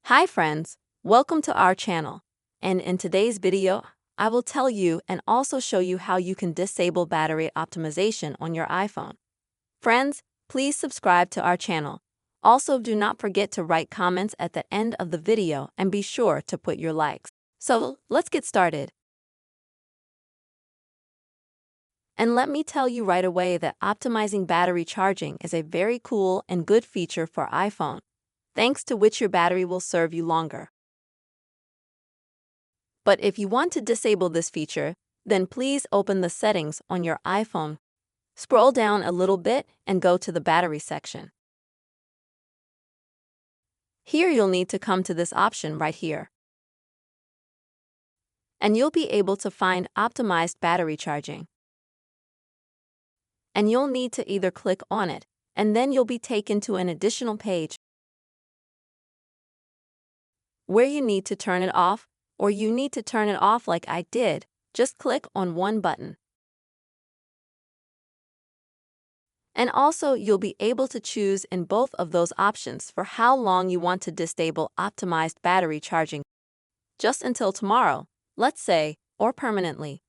Hi friends, welcome to our channel. And in today's video, I will tell you and also show you how you can disable battery optimization on your iPhone. Friends, please subscribe to our channel. Also, do not forget to write comments at the end of the video and be sure to put your likes. So, let's get started. And let me tell you right away that optimizing battery charging is a very cool and good feature for iPhone, thanks to which your battery will serve you longer. But if you want to disable this feature, then please open the settings on your iPhone. Scroll down a little bit and go to the battery section. Here you'll need to come to this option right here. And you'll be able to find optimized battery charging. And you'll need to either click on it, and then you'll be taken to an additional page where you need to turn it off, or you need to turn it off like I did. Just click on one button. And also, you'll be able to choose in both of those options for how long you want to disable optimized battery charging. Just until tomorrow, let's say, or permanently.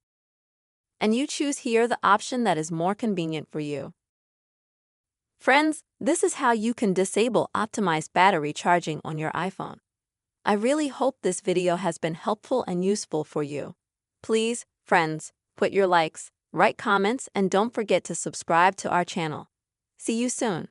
And you choose here the option that is more convenient for you. Friends, this is how you can disable optimized battery charging on your iPhone. I really hope this video has been helpful and useful for you. Please, friends, put your likes, write comments, and don't forget to subscribe to our channel. See you soon.